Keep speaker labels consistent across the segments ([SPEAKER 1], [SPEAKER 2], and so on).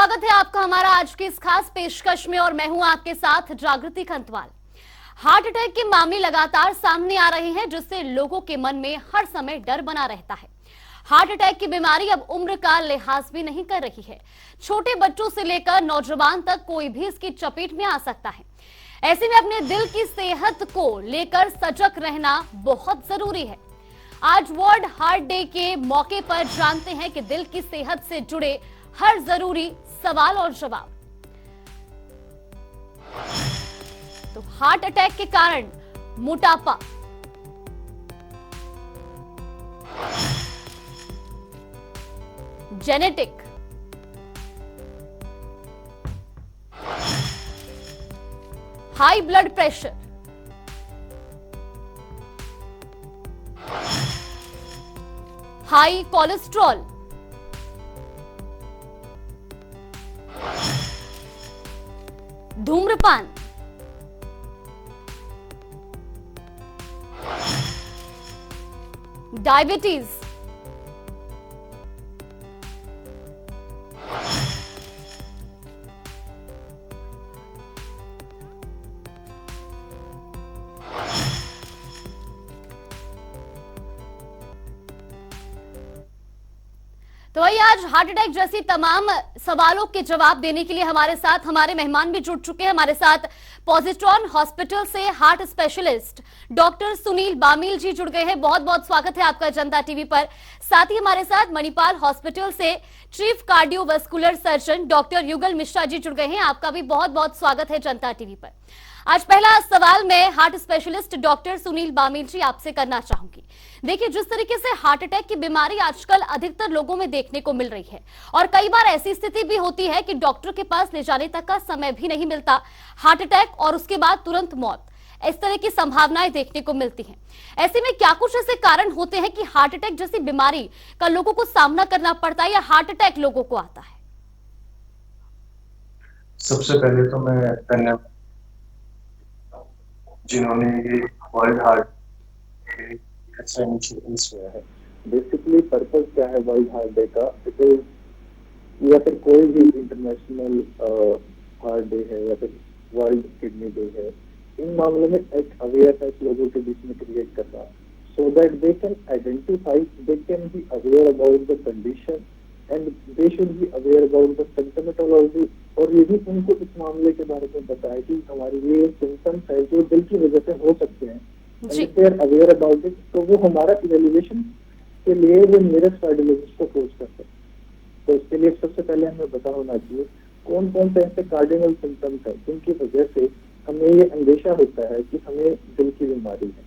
[SPEAKER 1] स्वागत है आपका हमारा आज की इस खास पेशकश में और मैं हूं आपके साथ जागृति खंतवाल। हार्ट अटैक के मामले लगातार सामने आ रहे हैं जिससे लोगों के मन में हर समय डर बना रहता है। हार्ट अटैक की बीमारी अब उम्र का लिहाज भी नहीं कर रही है। छोटे बच्चों से लेकर नौजवान तक कोई भी इसकी चपेट में आ सकता है। ऐसे में अपने दिल की सेहत को लेकर सजग रहना बहुत जरूरी है। आज वर्ल्ड हार्ट डे के मौके पर जानते हैं कि दिल की सेहत से जुड़े हर जरूरी सवाल और जवाब। तो हार्ट अटैक के कारण मोटापा, genetic, high blood pressure, high cholesterol, धूम्रपान, डायबिटीज, तो वही आज हार्ट अटैक जैसी तमाम सवालों के जवाब देने के लिए हमारे साथ हमारे मेहमान भी जुड़ चुके हैं। हमारे साथ पॉजिट्रॉन हॉस्पिटल से हार्ट स्पेशलिस्ट डॉक्टर सुनील बामील जी जुड़ गए हैं। बहुत बहुत स्वागत है आपका जनता टीवी पर। साथ ही हमारे साथ मणिपाल हॉस्पिटल से chief cardiovascular surgeon doctor Yugal Mishra जी जुड़ गए हैं। आपका भी बहुत बहुत स्वागत है जनता टीवी पर। आज पहला सवाल मैं हार्ट स्पेशलिस्ट डॉक्टर सुनील बामील जी आपसे करना चाहूंगी। देखिए, जिस तरीके से हार्ट अटैक की बीमारी आजकल अधिकतर लोगों में देखने को मिल रही है और कई बार ऐसी स्थिति भी होती है कि डॉक्टर के पास ले जाने तक का समय भी नहीं मिलता। हार्ट अटैक और उसके बाद तुरंत मौत, इस तरह की संभावनाएं देखने को मिलती हैं। ऐसे में क्या कुछ ऐसे कारण होते हैं कि हार्ट अटैक जैसी बीमारी का लोगों को सामना करना पड़ता है या हार्ट अटैक लोगों को आता है?
[SPEAKER 2] सबसे पहले तो मैं धन्यवाद जिन्होंने ये वर्ल्ड हार्ट अच्छा इनिशिएटिव किया है। बेसिकली पर्पस क्या है वर्ल्ड हार्ट डे का? बिकॉज या फिर कोई भी इंटरनेशनल हार्ट डे है या फिर वर्ल्ड किडनी डे है, इन मामलों में एक अवेयरनेस लोगों के बीच में क्रिएट करना, so that they can identify, they can be aware about the condition and they should be aware about the symptomatology. और ये भी उनको इस मामले के बारे में बताया कि हमारी ये सिम्टम्स है जो दिल की वजह से हो सकते हैं, they are aware about it, तो वो हमारा इवेल्युएशन के लिए वो नियरेस्ट कार्डियोलॉजिस्ट को अप्रोच करते हैं। तो इसके लिए सबसे पहले हमें पता होना चाहिए कौन कौन से ऐसे कार्डिनल सिम्टम्स है जिनकी वजह से हमें ये अंदेशा होता है कि हमें दिल की बीमारी है।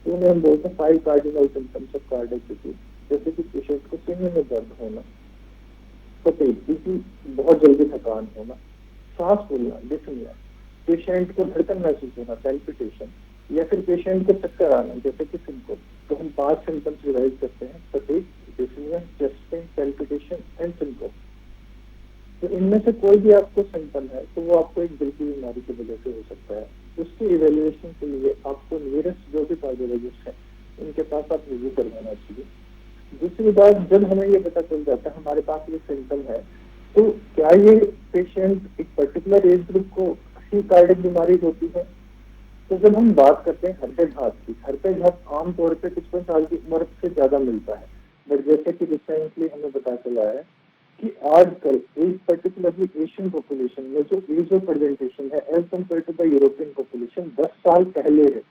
[SPEAKER 2] तो उन्हें हम बोलते हैं 5 cardinal symptoms of cardiac disease, जैसे कि पेशेंट को सीने में दर्द होना, बहुत जल्दी थकान होना, सांस फूलना, डिस्निया, पेशेंट को धड़कन महसूस होना, पैल्पिटेशन, या फिर पेशेंट को चक्कर आना जैसे कि सिम्पटम। तो हम 5 सिम्टम्स रिवाइज करते हैं: fatigue, dyspnoea, chest pain, palpitation and symptom. तो इनमें से कोई भी आपको सिम्पटम है तो वो आपको एक दिल की बीमारी की वजह से हो सकता है। उसके इवेल्युएशन के लिए आपको नियरेस्ट जो भी कार्डियोलॉजिस्ट है उनके पास आप रिव्यू करवाना चाहिए। दूसरी बात, जब हमें ये पता चल जाता है हमारे पास ये सिम्टम है, तो क्या ये पेशेंट एक पर्टिकुलर एज ग्रुप को ही कार्डियक बीमारी होती है? तो जब हम बात करते हैं हर्पेघात की, हर्पेघात आमतौर पे 55 साल की उम्र से ज्यादा मिलता है, बट जैसे कि रिसेंटली हमें पता चला है कि आजकल एक पर्टिकुलरली एशियन पॉपुलेशन में जो एज ऑफ प्रेजेंटेशन है as compare to the European population 10 साल पहले है।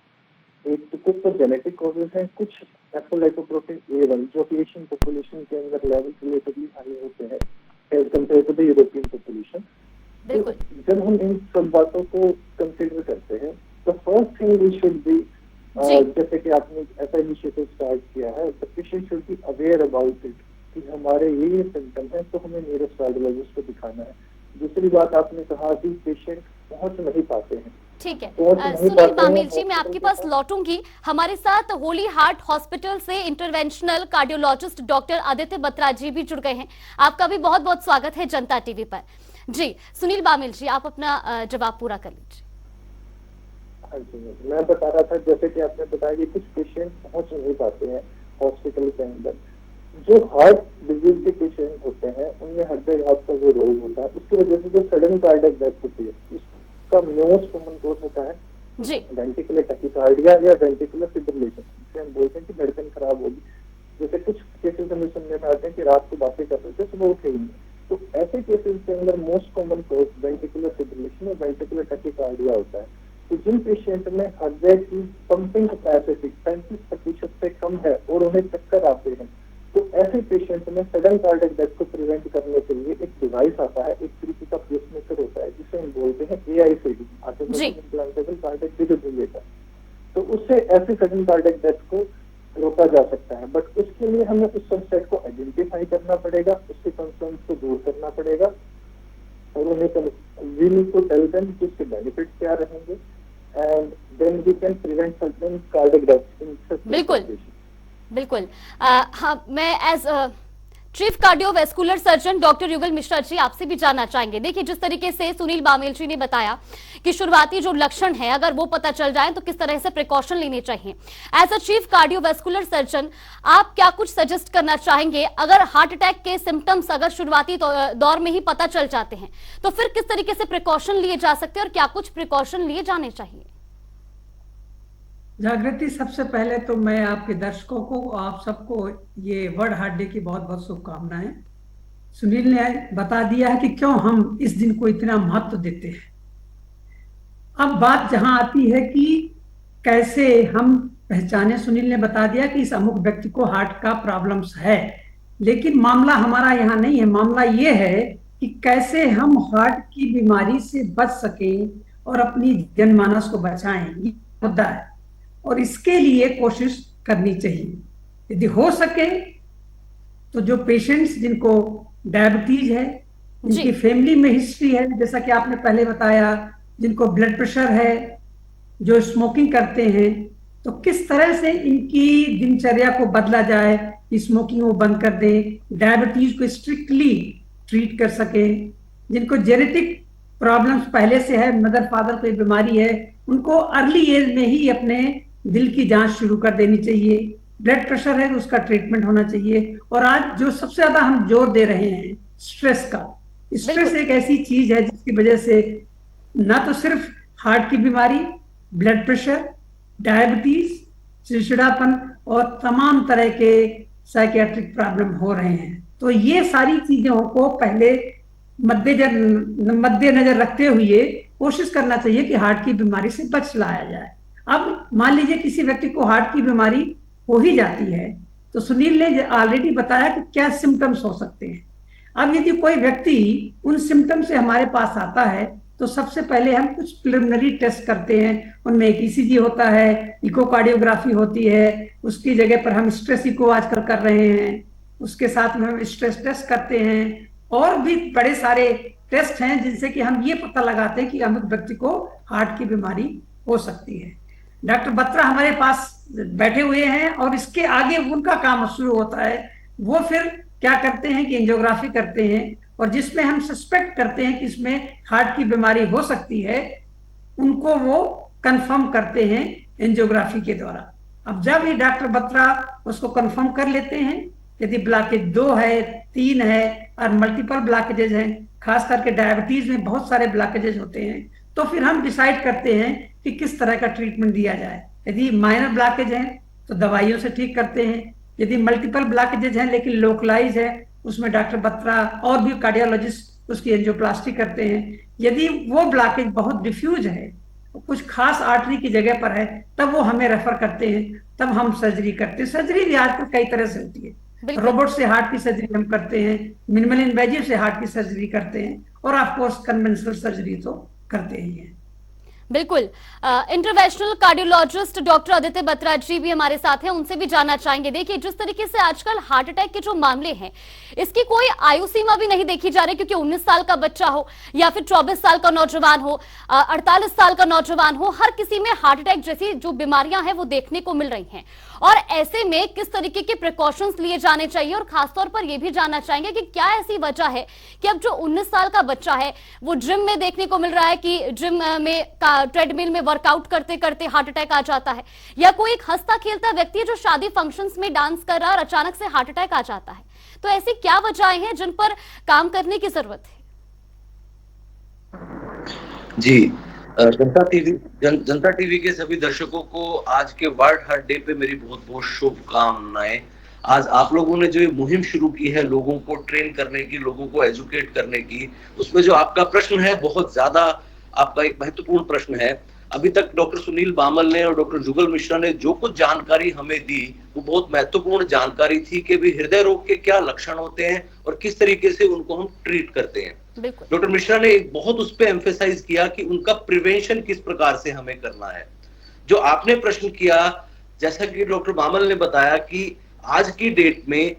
[SPEAKER 2] एक तो कुछ तो जेनेटिक कॉजेज हैं, कुछ एपोलाइकोप्रोटीन A1 जो कि एशियन पॉपुलेशन के अंदर लेवल रिलेटिवली हाई होते हैं as compare to the European population. तो जब हम इन सब बातों को कंसिडर करते हैं तो first thing we should be, जैसे कि आपने ऐसा इनिशिएटिव स्टार्ट किया है, the patient should be aware about it कि हमारे ये सिम्टम है तो हमें नियरेस्ट कार्डियोलॉजिस्ट को दिखाना है। दूसरी बात आपने कहा कि पेशेंट पहुंच नहीं पाते हैं।
[SPEAKER 1] ठीक है सुनील बामील जी, मैं आपके पास लौटूंगी। हमारे साथ होली हार्ट हॉस्पिटल से interventional cardiologist doctor Aditya Batra ji भी जुड़ गए हैं। आपका भी बहुत बहुत स्वागत है जनता टीवी पर। जी सुनील बामील जी, आप अपना जवाब पूरा कर लीजिए।
[SPEAKER 2] हाँ जी, मैं बता रहा था जैसे कि आपने बताया कि कुछ पेशेंट पहुंच नहीं पाते हैं हॉस्पिटल के अंदर। जो हार्ट डिजीज के पेशेंट होते हैं उनमें हृदय घात का जो रोग होता है उसकी वजह से जो सडन कार्डियक डेथ होती है उसका मोस्ट कॉमन कॉज होता है
[SPEAKER 1] जी
[SPEAKER 2] वेंटिकुलर टैकीकार्डिया या वेंटिकुलर फिब्रिलेशन, जिसे हम बोलते हैं कि धड़कन खराब होगी। जैसे कुछ केसेस हमें सुनने में आते हैं कि रात को बातें कर रहे थे सुबह उठे ही नहीं, तो ऐसे केसेस के अंदर most common cause ventricular fibrillation और वेंटिकुलर टैकीकार्डिया होता है। तो जिन पेशेंट में हृदय की पंपिंग कैपेसिटी 35% से कम है और उन्हें चक्कर आते हैं, तो ऐसे पेशेंट में सडन कार्डियक डेथ को प्रिवेंट करने के लिए एक डिवाइस आता है, एक तरीके का पेसमेकर होता है जिसे हम बोलते हैं AICD, artificial implantable cardiac defibrillator. तो उससे ऐसे सडन कार्डियक डेथ को रोका जा सकता है, बट उसके लिए हमें उस सबसेट को आइडेंटिफाई करना पड़ेगा, उसके कंसर्न को दूर करना पड़ेगा और उन्हें we need to tell them कि उसके बेनिफिट्स क्या रहेंगे and then we can prevent sudden cardiac death in such
[SPEAKER 1] बिल्कुल बिल्कुल। हाँ, मैं as chief cardiovascular surgeon doctor Yugal Mishra जी आपसे भी जानना चाहेंगे। देखिए, जिस तरीके से सुनील बामेल जी ने बताया कि शुरुआती जो लक्षण है अगर वो पता चल जाए तो किस तरह से प्रिकॉशन लेने चाहिए, as a chief cardiovascular surgeon आप क्या कुछ सजेस्ट करना चाहेंगे अगर हार्ट अटैक के सिम्टम्स अगर शुरुआती दौर में ही पता चल जाते हैं तो फिर किस तरीके से प्रिकॉशन लिए जा सकते हैं और क्या कुछ प्रिकॉशन लिए जाने चाहिए?
[SPEAKER 3] जागृति, सबसे पहले तो मैं आपके दर्शकों को, आप सबको ये वर्ल्ड हार्ट डे की बहुत बहुत शुभकामनाएं। सुनील ने बता दिया है कि क्यों हम इस दिन को इतना महत्व देते हैं। अब बात जहां आती है कि कैसे हम पहचाने, सुनील ने बता दिया कि इस अमुक व्यक्ति को हार्ट का प्रॉब्लम्स है, लेकिन मामला हमारा यहाँ नहीं है। मामला ये है कि कैसे हम हार्ट की बीमारी से बच सकें और अपनी जनमानस को बचाएं, ये मुद्दा है और इसके लिए कोशिश करनी चाहिए। यदि हो सके तो जो पेशेंट्स जिनको डायबिटीज है, जिनकी फैमिली में हिस्ट्री है, जैसा कि आपने पहले बताया, जिनको ब्लड प्रेशर है, जो स्मोकिंग करते हैं, तो किस तरह से इनकी दिनचर्या को बदला जाए, स्मोकिंग वो बंद कर दें, डायबिटीज को स्ट्रिक्टली ट्रीट कर सकें। जिनको जेनेटिक प्रॉब्लम्स पहले से है, मदर फादर कोई बीमारी है, उनको अर्ली एज में ही अपने दिल की जांच शुरू कर देनी चाहिए। ब्लड प्रेशर है तो उसका ट्रीटमेंट होना चाहिए। और आज जो सबसे ज्यादा हम जोर दे रहे हैं स्ट्रेस का, स्ट्रेस एक ऐसी चीज है जिसकी वजह से ना तो सिर्फ हार्ट की बीमारी, ब्लड प्रेशर, डायबिटीज, चिड़चिड़ापन और तमाम तरह के साइकियाट्रिक प्रॉब्लम हो रहे हैं। तो ये सारी चीजों को पहले मद्देनजर रखते हुए कोशिश करना चाहिए कि हार्ट की बीमारी से बच लाया जाए। अब मान लीजिए किसी व्यक्ति को हार्ट की बीमारी हो ही जाती है, तो सुनील ने ऑलरेडी बताया कि क्या सिम्टम्स हो सकते हैं। अब यदि कोई व्यक्ति उन सिम्टम्स से हमारे पास आता है तो सबसे पहले हम कुछ प्रिलिमिनरी टेस्ट करते हैं। उनमें एक ECG होता है, इकोकार्डियोग्राफी होती है, उसकी जगह पर हम स्ट्रेस इको आजकल कर रहे हैं, उसके साथ में हम स्ट्रेस टेस्ट करते हैं और भी बड़े सारे टेस्ट हैं जिनसे कि हम ये पता लगाते हैं कि अमुक व्यक्ति को हार्ट की बीमारी हो सकती है। डॉक्टर बत्रा हमारे पास बैठे हुए हैं और इसके आगे उनका काम शुरू होता है। वो फिर क्या करते हैं कि एंजियोग्राफी करते हैं और जिसमें हम सस्पेक्ट करते हैं कि इसमें हार्ट की बीमारी हो सकती है, उनको वो कंफर्म करते हैं एंजियोग्राफी के द्वारा। अब जब ही डॉक्टर बत्रा उसको कंफर्म कर लेते हैं, यदि ब्लॉकेज 2 है, 3 है और मल्टीपल ब्लॉकेजेज हैं, खास करके डायबिटीज में बहुत सारे ब्लॉकेजेज होते हैं, तो फिर हम डिसाइड करते हैं कि किस तरह का ट्रीटमेंट दिया जाए। यदि माइनर ब्लॉकेज हैं तो दवाइयों से ठीक करते हैं, यदि मल्टीपल ब्लॉकेजेज हैं लेकिन लोकलाइज है, उसमें डॉक्टर बत्रा और भी कार्डियोलॉजिस्ट उसकी एंजियोप्लास्टी करते हैं। यदि वो ब्लॉकेज बहुत डिफ्यूज है, कुछ खास आर्टरी की जगह पर है, तब वो हमें रेफर करते हैं, तब हम सर्जरी करते हैं। सर्जरी भी आजकल कई तरह से होती है, रोबोट से हार्ट की सर्जरी हम करते हैं, मिनिमल इन्वेजिव से हार्ट की सर्जरी करते हैं और ऑफ कोर्स कन्वेंशनल सर्जरी तो करते ही हैं।
[SPEAKER 1] बिल्कुल। Interventional cardiologist doctor Aditya Batra ji भी हमारे साथ हैं, उनसे भी जानना चाहेंगे। देखिए, जिस तरीके से आजकल हार्ट अटैक के जो मामले हैं, इसकी कोई आयु सीमा भी नहीं देखी जा रही, क्योंकि 19 साल का बच्चा हो या फिर 24 साल का नौजवान हो, 48 साल का नौजवान हो, हर किसी में हार्ट अटैक जैसी जो बीमारियां हैं वो देखने को मिल रही हैं। और ऐसे में किस तरीके के प्रिकॉशंस लिए जाने चाहिए, और खासतौर पर यह भी जानना चाहेंगे कि क्या ऐसी वजह है कि अब जो 19 साल का बच्चा है वो जिम में देखने को मिल रहा है कि जिम में ट्रेडमिल में वर्कआउट करते करते हार्ट अटैक आ जाता है, या कोई एक हंसता खेलता व्यक्ति है जो शादी फंक्शंस में डांस कर रहा है और अचानक से हार्ट अटैक आ जाता है। तो ऐसी क्या वजहें हैं जिन पर काम करने की जरूरत है?
[SPEAKER 4] जी, जनता टीवी के सभी दर्शकों को आज के वर्ल्ड हार्ट डे पे मेरी बहुत बहुत शुभकामनाएं। आज आप लोगों ने जो ये मुहिम शुरू की है लोगों को ट्रेन करने की, लोगों को एजुकेट करने की, उसमें जो आपका प्रश्न है बहुत ज्यादा आपका एक महत्वपूर्ण प्रश्न है। अभी तक डॉक्टर सुनील बामल ने और डॉक्टर जुगल मिश्रा ने जो कुछ जानकारी हमें दी वो बहुत महत्वपूर्ण जानकारी थी कि भी हृदय रोग के क्या लक्षण होते हैं और किस तरीके से उनको हम ट्रीट करते हैं। डॉक्टर मिश्रा ने एक बहुत उस पर एम्फेसाइज किया कि उनका प्रिवेंशन किस प्रकार से हमें करना है। जो आपने प्रश्न किया, जैसा कि डॉक्टर बामल ने बताया कि आज की डेट में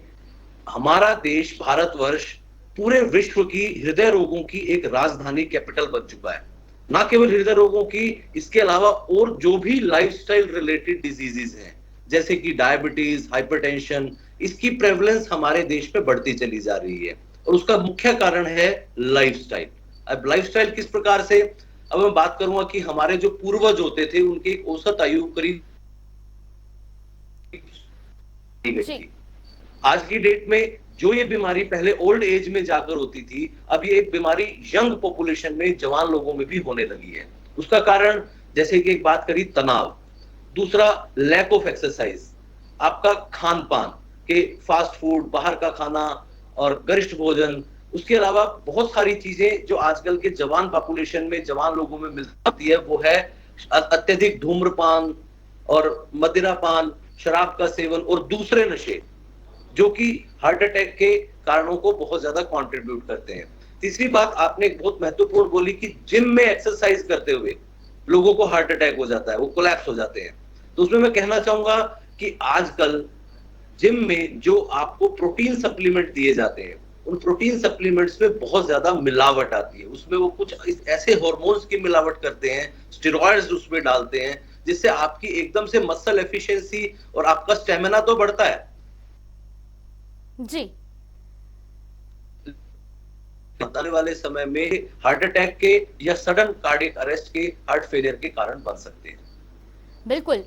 [SPEAKER 4] हमारा देश भारतवर्ष पूरे विश्व की हृदय रोगों की एक राजधानी कैपिटल बन चुका है। ना केवल हृदय रोगों की, इसके अलावा और जो भी लाइफस्टाइल रिलेटेड डिजीजेस हैं जैसे कि डायबिटीज, हाइपरटेंशन, इसकी प्रेवलेंस हमारे देश पे बढ़ती चली जा रही है और उसका मुख्य कारण है लाइफस्टाइल। अब लाइफस्टाइल किस प्रकार से, अब मैं बात करूंगा कि हमारे जो पूर्वज होते थे उनकी एक औसत आयु करीब आज की डेट में जो ये बीमारी पहले ओल्ड एज में जाकर होती थी, अब ये एक बीमारी यंग पॉपुलेशन में, जवान लोगों में भी होने लगी है। उसका कारण जैसे कि एक बात करी तनाव, दूसरा लैक ऑफ एक्सरसाइज, आपका खान पान के फास्ट फूड, बाहर का खाना और गरिष्ठ भोजन, उसके अलावा बहुत सारी चीजें जो आजकल के जवान पॉपुलेशन में, जवान लोगों में मिलती है, वो है अत्यधिक धूम्रपान और मदिरापान, शराब का सेवन और दूसरे नशे जो कि हार्ट अटैक के कारणों को बहुत ज्यादा कंट्रीब्यूट करते हैं। तीसरी बात आपने एक बहुत महत्वपूर्ण बोली कि जिम में एक्सरसाइज करते हुए लोगों को हार्ट अटैक हो जाता है, वो कोलैप्स हो जाते हैं। तो उसमें मैं कहना चाहूंगा कि आजकल जिम में जो आपको प्रोटीन सप्लीमेंट दिए जाते हैं, उन प्रोटीन सप्लीमेंट्स में बहुत ज्यादा मिलावट आती है। उसमें वो कुछ ऐसे हार्मोन्स की मिलावट करते हैं, स्टेरॉइड्स उसमें डालते हैं, जिससे आपकी एकदम से मसल एफिशिएंसी और आपका स्टेमिना तो बढ़ता है
[SPEAKER 1] जी,
[SPEAKER 4] आने वाले समय में हार्ट अटैक के या सडन कार्डियक अरेस्ट के, हार्ट फेलियर के कारण बन सकते हैं।
[SPEAKER 1] बिल्कुल।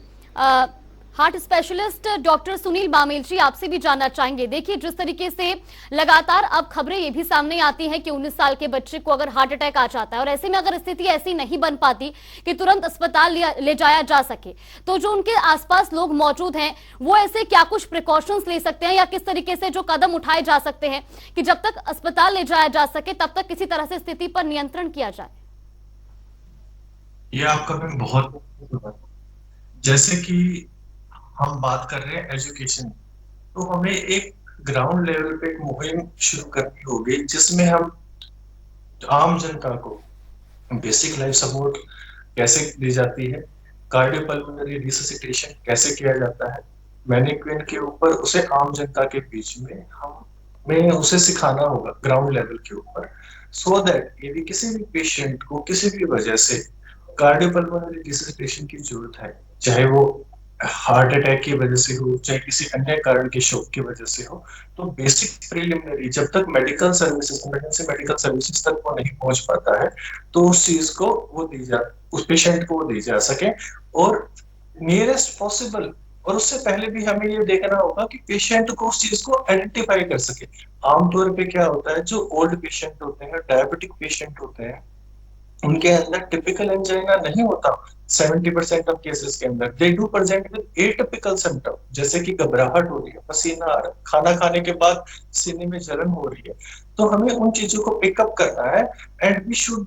[SPEAKER 1] Heart specialist doctor Sunil Bamel जी, आपसे भी जानना चाहेंगे, देखिए जिस तरीके से लगातार अब खबरें ये भी सामने आती हैं कि 19 साल के बच्चे को अगर हार्ट अटैक आ जाता है और ऐसे में अगर स्थिति ऐसी नहीं बन पाती कि तुरंत अस्पताल ले जाया जा सके, तो जो उनके आसपास लोग मौजूद हैं वो ऐसे क्या कुछ प्रिकॉशंस ले सकते हैं या किस तरीके से जो कदम उठाए जा सकते हैं कि जब तक अस्पताल ले जाया जा सके तब तक किसी तरह से स्थिति पर नियंत्रण किया जाए?
[SPEAKER 5] ये आपका बहुत, जैसे कि हम बात कर रहे हैं एजुकेशन, तो हमें एक ग्राउंड लेवल पे एक मुहिम शुरू करनी होगी जिसमें हम आम जनता को बेसिक लाइफ सपोर्ट कैसे दी जाती है, कार्डियोपल्मोनरी रिससिटेशन कैसे किया जाता है, मैनिक्विन के ऊपर उसे आम जनता के बीच में हमें उसे सिखाना होगा ग्राउंड लेवल के ऊपर, सो दैट यदि किसी भी पेशेंट को किसी भी वजह से कार्डियोपल्मोनरी रिससिटेशन की जरूरत है, चाहे वो हार्ट अटैक की वजह से हो, चाहे किसी अन्य कारण के शोक की वजह से हो, तो बेसिक प्रीलिमिनरी जब तक medical services, emergency medical services तक वो नहीं पहुंच पाता है, तो उस चीज को वो उस पेशेंट को दी जा सके और नियरेस्ट पॉसिबल। और उससे पहले भी हमें ये देखना होगा कि पेशेंट को उस चीज को आइडेंटिफाई कर सके। आमतौर पे क्या होता है, जो ओल्ड पेशेंट होते हैं, डायबिटिक पेशेंट होते हैं, उनके अंदर टिपिकल एंजाइना नहीं होता 70% ऑफ केसेस के अंदर। They do present with atypical symptom, जैसे कि घबराहट हो रही है, पसीना आ रहा है, खाना खाने के बाद सीने में जलन हो रही है। तो हमें उन चीजों को पिकअप करना है and we should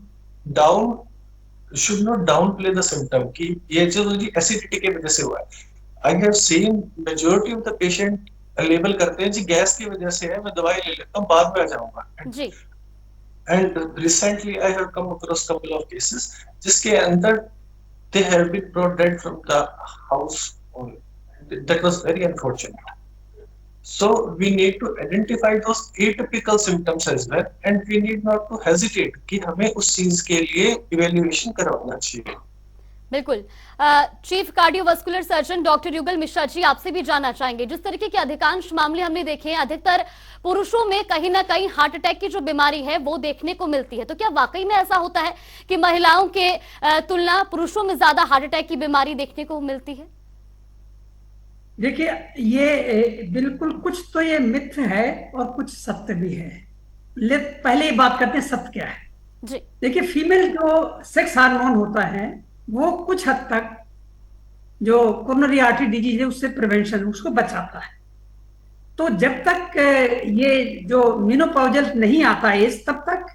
[SPEAKER 5] not downplay the symptom कि ये जो एसिडिटी की वजह से हुआ है। I have seen majority of the patient label करते हैं जी गैस की वजह से है, मैं दवाई ले लेता हूँ, बाद में आ जाऊंगा जी। And recently I have come across couple of cases जिसके अंदर they have been brought dead from the house only. That was very unfortunate. So we need to identify those atypical symptoms as well and we need not to hesitate कि हमें उस चीज के लिए evaluation करवाना चाहिए।
[SPEAKER 1] बिल्कुल। Chief cardiovascular surgeon doctor Yugal Mishra जी, आपसे भी जानना चाहेंगे, जिस तरीके के अधिकांश मामले हमने देखे हैं, अधिकतर पुरुषों में कहीं ना कहीं हार्ट अटैक की जो बीमारी है वो देखने को मिलती है, तो क्या वाकई में ऐसा होता है कि महिलाओं के तुलना पुरुषों में ज्यादा हार्ट अटैक की बीमारी देखने को मिलती है?
[SPEAKER 3] देखिए, ये बिल्कुल कुछ तो ये मिथ है और कुछ सत्य भी है। पहले ये बात करते हैं सत्य क्या है
[SPEAKER 1] जी।
[SPEAKER 3] देखिए, फीमेल जो सेक्स हार्मोन होता है वो कुछ हद तक जो कोरोनरी आर्टरी डिजीज है उससे प्रिवेंशन, उसको बचाता है। तो जब तक ये जो मेनोपॉजल नहीं आता है तब तक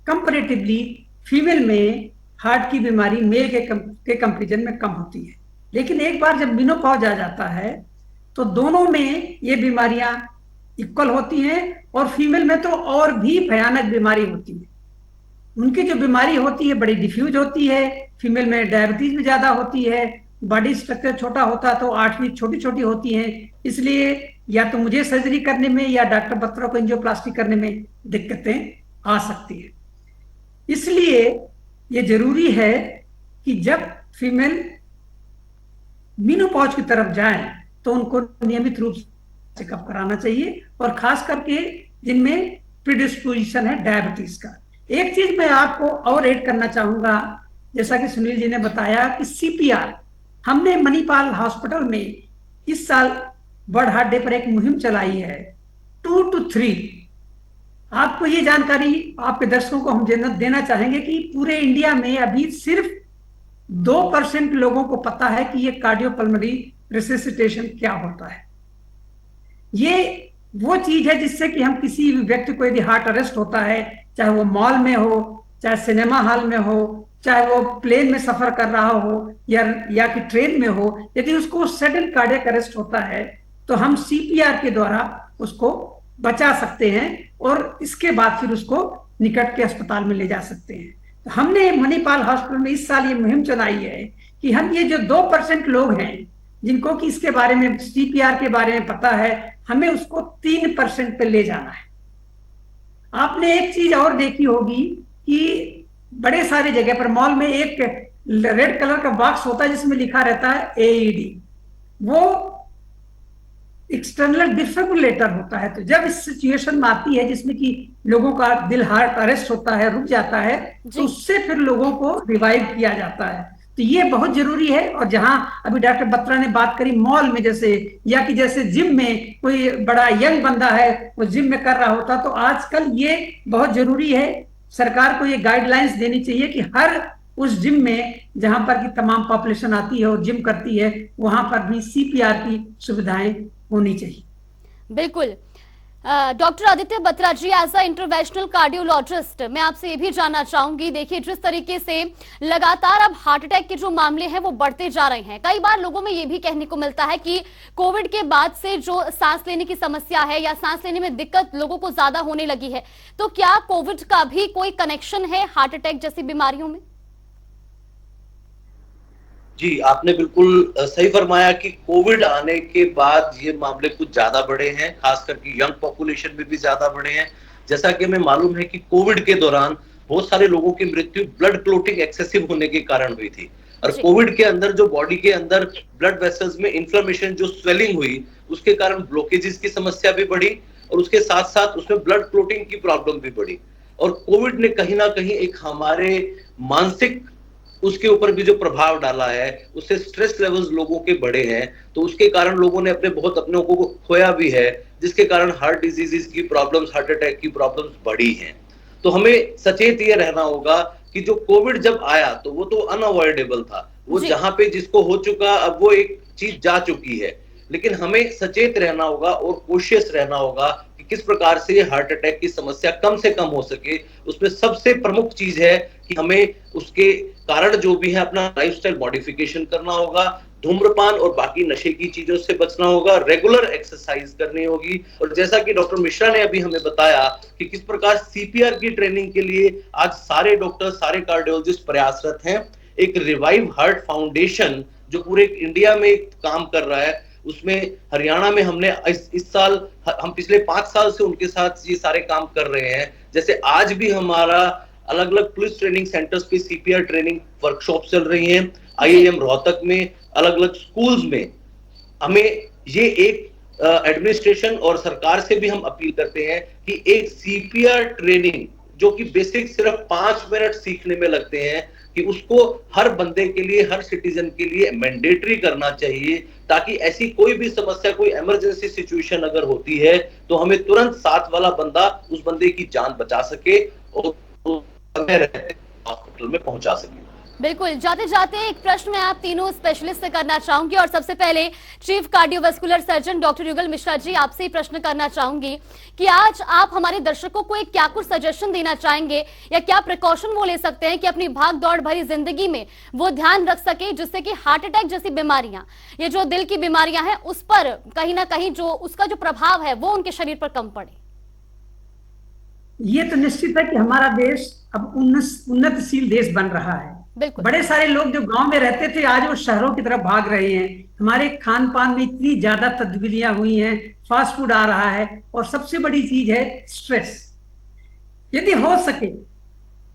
[SPEAKER 3] कंपैरेटिवली फीमेल में हार्ट की बीमारी मेल के कंपैरिजन में कम होती है। लेकिन एक बार जब मेनोपॉज आ जाता है तो दोनों में ये बीमारियां इक्वल होती हैं, और फीमेल में तो और भी भयानक बीमारी होती है। उनकी जो बीमारी होती है बड़ी डिफ्यूज होती है। फीमेल में डायबिटीज भी ज्यादा होती है, बॉडी स्ट्रक्चर छोटा होता तो आंखें छोटी छोटी होती हैं। इसलिए या तो मुझे सर्जरी करने में या डॉक्टर बत्रा को एंजियोप्लास्टी करने में दिक्कतें आ सकती है। इसलिए ये जरूरी है कि जब फीमेल मेनोपॉज की तरफ जाए तो उनको नियमित रूप से चेकअप कराना चाहिए, और खास करके जिनमें प्रीडिस्पोजिशन है डायबिटीज का। एक चीज मैं आपको और ऐड करना चाहूंगा, जैसा कि सुनील जी ने बताया कि सीपीआर हमने मणिपाल हॉस्पिटल में इस साल वर्ल्ड हार्ट डे पर एक मुहिम चलाई है 2 to 3। आपको ये जानकारी आपके दर्शकों को हम देना चाहेंगे कि पूरे इंडिया में अभी सिर्फ 2% लोगों को पता है कि ये कार्डियोपल्मोनरी रिससिटेशन क्या होता है। ये वो चीज है जिससे कि हम किसी भी व्यक्ति को यदि हार्ट अरेस्ट होता है, चाहे वो मॉल में हो, चाहे सिनेमा हॉल में हो, चाहे वो प्लेन में सफर कर रहा हो या कि ट्रेन में हो, यदि उसको सडन कार्डियक अरेस्ट होता है तो हम सीपीआर के द्वारा उसको बचा सकते हैं और इसके बाद फिर उसको निकट के अस्पताल में ले जा सकते हैं। तो हमने मणिपाल हॉस्पिटल में इस साल ये मुहिम चलाई है कि हम ये जो 2% लोग हैं जिनको कि इसके बारे में, सीपीआर के बारे में पता है, हमें उसको 3% पे ले जाना है। आपने एक चीज और देखी होगी कि बड़े सारे जगह पर मॉल में एक रेड कलर का बॉक्स होता है जिसमें लिखा रहता है एईडी। वो एक्सटर्नल डिफिब्रिलेटर होता है। तो जब इस सिचुएशन में आती है जिसमें कि लोगों का दिल हार्ट अरेस्ट होता है, रुक जाता है, तो उससे फिर लोगों को रिवाइव किया जाता है। तो ये बहुत जरूरी है। और जहां अभी डॉक्टर बत्रा ने बात करी मॉल में जैसे, या कि जैसे जिम में कोई बड़ा यंग बंदा है वो जिम में कर रहा होता, तो आजकल ये बहुत जरूरी है। सरकार को ये गाइडलाइंस देनी चाहिए कि हर उस जिम में जहां पर की तमाम पॉपुलेशन आती है और जिम करती है वहां पर भी सीपीआर की सुविधाएं होनी चाहिए।
[SPEAKER 1] बिल्कुल। Doctor Aditya Batra ji, as a interventional cardiologist मैं आपसे ये भी जानना चाहूंगी, देखिए जिस तरीके से लगातार अब हार्ट अटैक के जो मामले हैं वो बढ़ते जा रहे हैं, कई बार लोगों में ये भी कहने को मिलता है कि कोविड के बाद से जो सांस लेने की समस्या है या सांस लेने में दिक्कत लोगों को ज्यादा होने लगी है, तो क्या कोविड का भी कोई कनेक्शन है हार्ट अटैक जैसी बीमारियों में?
[SPEAKER 4] जी, आपने बिल्कुल सही फरमाया कि कोविड आने के बाद ये मामले कुछ ज्यादा बढ़े हैं, खास करके यंग पॉपुलेशन में भी ज्यादा बढ़े हैं। जैसा कि हमें मालूम है कि कोविड के दौरान बहुत सारे लोगों की मृत्यु ब्लड क्लोटिंग एक्सेसिव होने के कारण हुई थी, और कोविड के अंदर जो बॉडी के अंदर ब्लड वेसल्स में इन्फ्लेमेशन, जो स्वेलिंग हुई, उसके कारण ब्लॉकेजेस की समस्या भी बढ़ी और उसके साथ साथ उसमें ब्लड क्लोटिंग की प्रॉब्लम भी बढ़ी। और कोविड ने कहीं ना कहीं एक हमारे मानसिक उसके ऊपर भी जो प्रभाव डाला है, उससे स्ट्रेस लेवल्स लोगों के बढ़े हैं, तो उसके कारण लोगों ने अपने को खोया भी है, जिसके कारण हार्ट डिजीजेस की प्रॉब्लम्स, हार्ट अटैक की प्रॉब्लम्स बढ़ी हैं। तो हमें सचेत ये रहना होगा कि जो कोविड जब आया तो वो तो अनअवॉइडेबल था, वो जहां पे जिसको हो चुका अब वो एक चीज जा चुकी है, लेकिन हमें सचेत रहना होगा और कोशिश रहना होगा कि किस प्रकार से हार्ट अटैक की समस्या कम से कम हो सके। उसमें सबसे प्रमुख चीज है कि हमें उसके कारण जो भी है अपना लाइफस्टाइल मॉडिफिकेशन करना होगा, धूम्रपान और बाकी नशे की चीजों से बचना होगा, रेगुलर एक्सरसाइज करनी होगी। और जैसा कि डॉक्टर मिश्रा ने अभी हमें बताया कि किस प्रकार सीपीआर की ट्रेनिंग के लिए आज सारे डॉक्टर, सारे कार्डियोलॉजिस्ट प्रयासरत हैं। एक रिवाइव हार्ट फाउंडेशन जो पूरे इंडिया में काम कर रहा है, उसमें हरियाणा में हमने इस साल, हम पिछले 5 साल से उनके साथ ये सारे काम कर रहे हैं। जैसे आज भी हमारा अलग अलग पुलिस ट्रेनिंग सेंटर्स पे सीपीआर ट्रेनिंग वर्कशॉप चल रही हैं। IIM रोहतक में, अलग अलग स्कूल्स में हमें ये एक एडमिनिस्ट्रेशन और सरकार से भी हम अपील करते हैं कि एक CPR ट्रेनिंग जो कि बेसिक सिर्फ 5 मिनट सीखने में लगते हैं, कि उसको हर बंदे के लिए, हर सिटीजन के लिए मैंडेटरी करना चाहिए, ताकि ऐसी कोई भी समस्या, कोई इमरजेंसी सिचुएशन अगर होती है तो हमें तुरंत साथ वाला बंदा उस बंदे की जान बचा सके और हॉस्पिटल में पहुंचा सके।
[SPEAKER 1] बिल्कुल, जाते जाते एक प्रश्न मैं आप तीनों स्पेशलिस्ट से करना चाहूंगी और सबसे पहले chief cardiovascular surgeon doctor Yugal Mishra जी, आपसे ही प्रश्न करना चाहूंगी कि आज आप हमारे दर्शकों को एक क्या कुछ सजेशन देना चाहेंगे या क्या प्रिकॉशन वो ले सकते हैं कि अपनी भाग दौड़ भरी जिंदगी में वो ध्यान रख सके, जिससे कि हार्ट अटैक जैसी बीमारियां, ये जो दिल की बीमारियां हैं, उस पर कहीं ना कहीं जो उसका जो प्रभाव है वो उनके शरीर पर कम पड़े।
[SPEAKER 3] ये तो निश्चित है कि हमारा देश अब उन्नतशील देश बन रहा है। बड़े सारे लोग जो गांव में रहते थे आज वो शहरों की तरफ भाग रहे हैं। हमारे खान पान में इतनी ज्यादा तब्दीलियां हुई हैं, फास्ट फूड आ रहा है, और सबसे बड़ी चीज है स्ट्रेस। यदि हो सके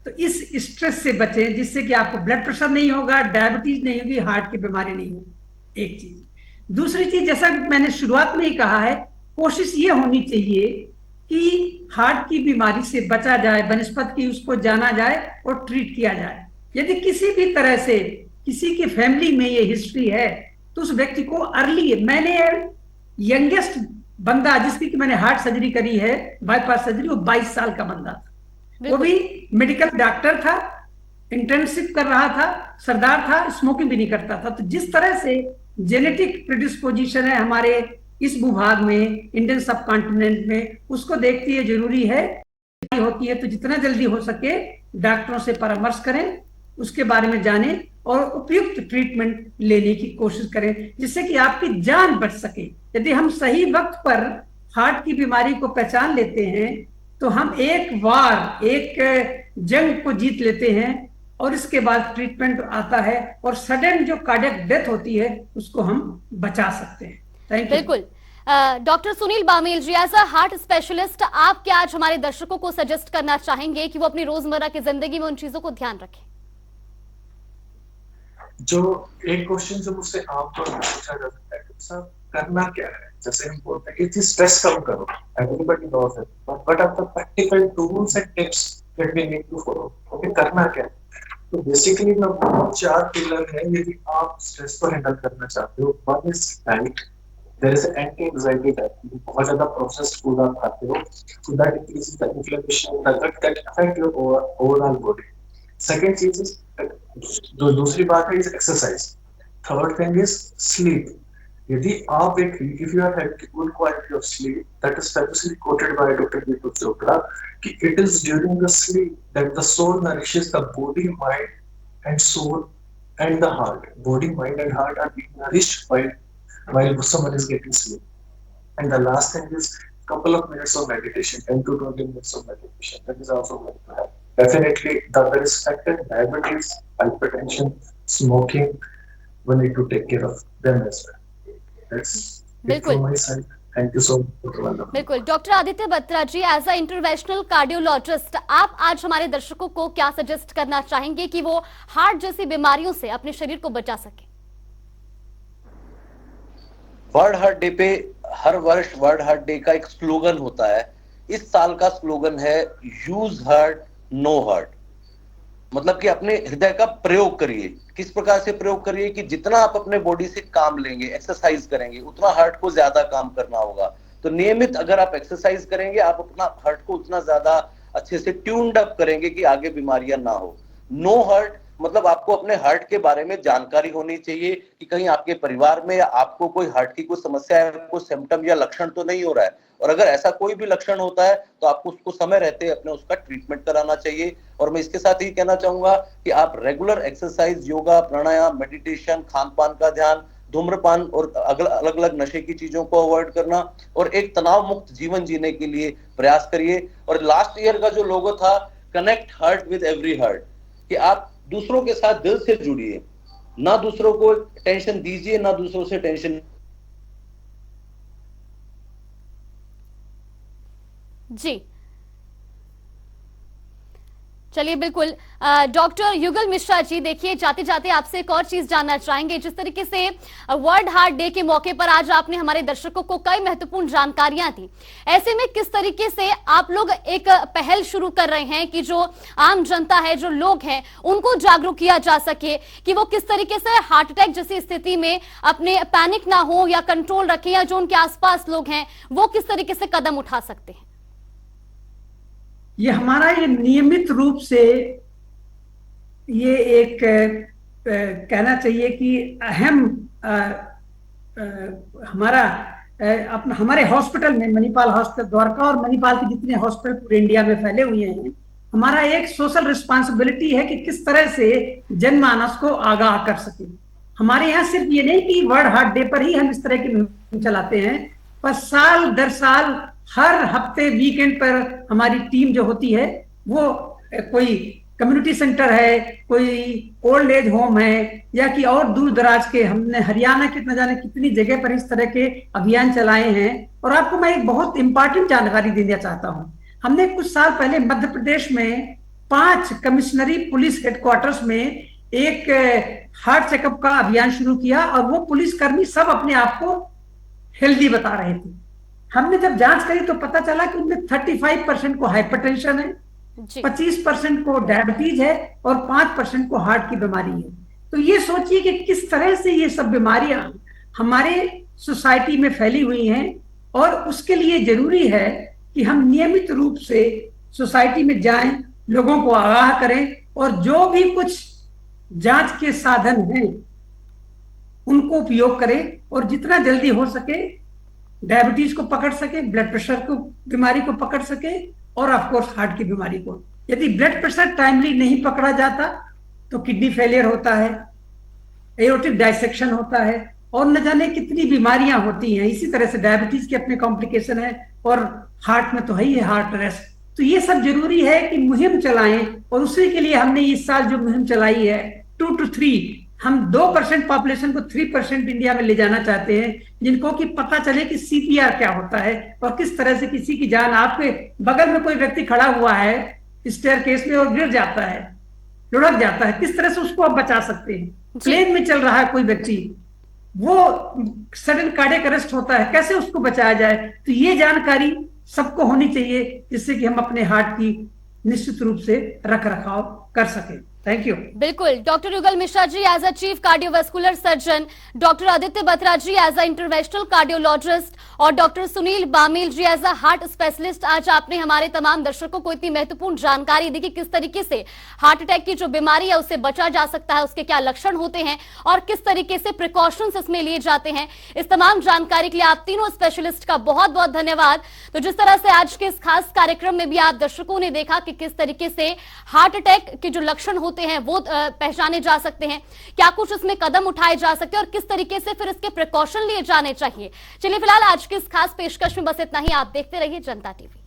[SPEAKER 3] तो इस स्ट्रेस से बचें, जिससे कि आपको ब्लड प्रेशर नहीं होगा, डायबिटीज नहीं होगी, हार्ट की बीमारी नहीं होगी। एक चीज। दूसरी चीज, जैसा मैंने शुरुआत में ही कहा है, कोशिश ये होनी चाहिए कि हार्ट की बीमारी से बचा जाए, बनस्पत की उसको जाना जाए और ट्रीट किया जाए। यदि किसी भी तरह से किसी की फैमिली में ये हिस्ट्री है तो उस व्यक्ति को अर्ली, मैंने यंगेस्ट बंदा जिसकी कि मैंने हार्ट सर्जरी करी है, बाईपास सर्जरी, वो 22 साल का बंदा था। वो भी मेडिकल डॉक्टर था, इंटर्नशिप कर रहा था, सरदार था, स्मोकिंग भी नहीं करता था। तो जिस तरह से जेनेटिक प्रेडिस्पोजिशन है हमारे इस भूभाग में, इंडियन सब कॉन्टिनेंट में, उसको देखते हुए जरूरी है होती है तो जितना जल्दी हो सके डॉक्टरों से परामर्श करें, उसके बारे में जानें और उपयुक्त ट्रीटमेंट लेने की कोशिश करें, जिससे कि आपकी जान बच सके। यदि हम सही वक्त पर हार्ट की बीमारी को पहचान लेते हैं तो हम एक जंग को जीत लेते हैं और इसके बाद ट्रीटमेंट आता है और सडन जो कार्डियक डेथ होती है उसको हम बचा सकते हैं। Thank you.
[SPEAKER 1] बिल्कुल। Doctor Sunil Bamel ji, as a heart specialist, आप क्या आज हमारे दर्शकों को सजेस्ट करना चाहेंगे कि वो अपनी रोजमर्रा की जिंदगी में उन चीजों को ध्यान रखें? जो
[SPEAKER 5] एक क्वेश्चन जो मुझसे आमतौर पर पूछा जाता है, साहब करना क्या है, जैसे हम बोलते हैं कि स्ट्रेस कम करो, everybody knows it, but are the practical tools and tips that we need to follow. Okay, करना क्या है? तो बेसिकली ना 4 पिलर है यदि आप स्ट्रेस को हैंडल करना चाहते हो। One is diet, there is anti anxiety diet, बहुत ज्यादा प्रोसेस्ड फूड आप खाते हो, so that increases the inflammation, the gut that affect your overall body. Second चीज इज, जो दूसरी बात है, is exercise. Third thing is sleep. यदि आप if you are having good quality of sleep, that is famously quoted by Dr. Deepak Chopra, कि it is during the sleep that the soul nourishes the body, mind and soul and the heart. Body, mind and heart are being nourished while someone is getting sleep. And the last thing is couple of minutes of meditation, 10 to 20 minutes of meditation. That is also good to have. Definitely the risk factor, diabetes, hypertension, smoking, we need to take care of them as well. That's it from my side. Thank you so much.
[SPEAKER 1] बिल्कुल। Doctor Aditya Batra ji, as a interventional cardiologist, आप आज हमारे दर्शकों को क्या suggest करना चाहेंगे कि वो हार्ट जैसी बीमारियों से अपने शरीर को बचा सके?
[SPEAKER 4] वर्ल्ड हार्ट डे पे हर वर्ष वर्ल्ड हार्ट डे का एक स्लोगन होता है। इस साल का स्लोगन है यूज हार्ट नो हार्ट, मतलब कि अपने हृदय का प्रयोग करिए। किस प्रकार से प्रयोग करिए कि जितना आप अपने बॉडी से काम लेंगे, एक्सरसाइज करेंगे, उतना हार्ट को ज्यादा काम करना होगा। तो नियमित अगर आप एक्सरसाइज करेंगे, आप अपना हार्ट को उतना ज्यादा अच्छे से ट्यून्ड अप करेंगे कि आगे बीमारियां ना हो। नो हार्ट मतलब आपको अपने हार्ट के बारे में जानकारी होनी चाहिए कि कहीं आपके परिवार में या आपको कोई हार्ट की कोई समस्या है, कोई सिम्टम या लक्षण तो नहीं हो रहा है। और अगर ऐसा कोई भी लक्षण होता है तो आपको उसको समय रहते अपने उसका ट्रीटमेंट कराना चाहिए। और मैं इसके साथ ही कहना चाहूंगा कि आप रेगुलर एक्सरसाइज, योगा, प्राणायाम, मेडिटेशन, खान पान का ध्यान, धूम्रपान और अलग अलग नशे की चीजों को अवॉइड करना और एक तनाव मुक्त जीवन जीने के लिए प्रयास करिए। और लास्ट ईयर का जो लोगो था, connect heart with every heart, कि आप दूसरों के साथ दिल से जुड़िए, ना दूसरों को टेंशन दीजिए, ना दूसरों से टेंशन।
[SPEAKER 1] जी चलिए बिल्कुल। डॉक्टर युगल मिश्रा जी, देखिए जाते जाते आपसे एक और चीज जानना चाहेंगे। जिस तरीके से वर्ल्ड हार्ट डे के मौके पर आज आपने हमारे दर्शकों को कई महत्वपूर्ण जानकारियां दी, ऐसे में किस तरीके से आप लोग एक पहल शुरू कर रहे हैं कि जो आम जनता है, जो लोग हैं, उनको जागरूक किया जा सके कि वो किस तरीके से हार्ट अटैक जैसी स्थिति में अपने पैनिक ना हो या कंट्रोल रखें, या जो उनके आसपास लोग हैं वो किस तरीके से कदम उठा सकते हैं?
[SPEAKER 3] ये हमारा ये नियमित रूप से ये एक कहना चाहिए कि अहम हमारा अपना हमारे हॉस्पिटल में, मणिपाल हॉस्पिटल द्वारका और मणिपाल के जितने हॉस्पिटल पूरे इंडिया में फैले हुए हैं, हमारा एक सोशल रिस्पांसिबिलिटी है कि किस तरह से जनमानस को आगाह कर सके। हमारे यहाँ सिर्फ ये नहीं कि वर्ल्ड हार्ट डे पर ही हम इस तरह की मुहिम चलाते हैं, पर साल दर साल हर हफ्ते वीकेंड पर हमारी टीम जो होती है वो कोई कम्युनिटी सेंटर है, कोई ओल्ड एज होम है, या कि और दूर दराज के, हमने हरियाणा के न जाने कितनी जगह पर इस तरह के अभियान चलाए हैं। और आपको मैं एक बहुत इंपॉर्टेंट जानकारी देना चाहता हूं। हमने कुछ साल पहले मध्य प्रदेश में 5 कमिश्नरी पुलिस हेडक्वार्टर्स में एक हार्ट चेकअप का अभियान शुरू किया, और वो पुलिसकर्मी सब अपने आप को हेल्दी बता रहे थे। हमने जब जांच करी तो पता चला कि उनमें 35% को हाइपरटेंशन है, 25% को डायबिटीज है और 5% को हार्ट की बीमारी है। तो ये सोचिए कि किस तरह से ये सब बीमारियां हमारे सोसाइटी में फैली हुई हैं, और उसके लिए जरूरी है कि हम नियमित रूप से सोसाइटी में जाएं, लोगों को आगाह करें, और जो भी कुछ जांच के साधन हैं उनको उपयोग करें, और जितना जल्दी हो सके डायबिटीज को पकड़ सके, ब्लड प्रेशर को बीमारी को पकड़ सके, और ऑफ कोर्स हार्ट की बीमारी को। यदि ब्लड प्रेशर टाइमली नहीं पकड़ा जाता तो किडनी फेलियर होता है, एओर्टिक डायसेक्शन होता है, और न जाने कितनी बीमारियां होती हैं। इसी तरह से डायबिटीज के अपने कॉम्प्लिकेशन है, और हार्ट में तो है ही है हार्ट अरेस्ट। तो ये सब जरूरी है कि मुहिम चलाएं, और उसी के लिए हमने इस साल जो मुहिम चलाई है 2 to 3, हम 2% पॉपुलेशन को 3% इंडिया में ले जाना चाहते हैं, जिनको कि पता चले कि CPR क्या होता है, और किस तरह से किसी की जान, आपके बगल में कोई व्यक्ति खड़ा हुआ है स्टेयरकेस में और गिर जाता है, लुढ़क जाता है, किस तरह से उसको आप बचा सकते हैं। प्लेन में चल रहा है कोई व्यक्ति, वो सडन कार्डियक अरेस्ट होता है, कैसे उसको बचाया जाए। तो ये जानकारी सबको होनी चाहिए, जिससे कि हम अपने हार्ट की निश्चित रूप से रख रखाव कर सकें। Thank you.
[SPEAKER 1] बिल्कुल। Doctor Yugal Mishra ji as a chief cardiovascular surgeon, doctor Aditya Batra ji as a interventional cardiologist, और doctor Sunil Bamel ji as a heart specialist, आज आपने हमारे तमाम दर्शकों को इतनी महत्वपूर्ण जानकारी दी कि किस तरीके से हार्ट अटैक की जो बीमारी है उससे बचा जा सकता है, उसके क्या लक्षण होते हैं और किस तरीके से प्रिकॉशंस इसमें लिए जाते हैं। इस तमाम जानकारी के लिए आप तीनों स्पेशलिस्ट का बहुत बहुत धन्यवाद। तो जिस तरह से आज के इस खास कार्यक्रम में भी आप दर्शकों ने देखा कि किस तरीके से हार्ट अटैक के जो लक्षण होते हैं वो पहचाने जा सकते हैं, क्या कुछ उसमें कदम उठाए जा सकते हैं और किस तरीके से फिर इसके प्रिकॉशन लिए जाने चाहिए। चलिए फिलहाल आज की इस खास पेशकश में बस इतना ही। आप देखते रहिए जनता टीवी।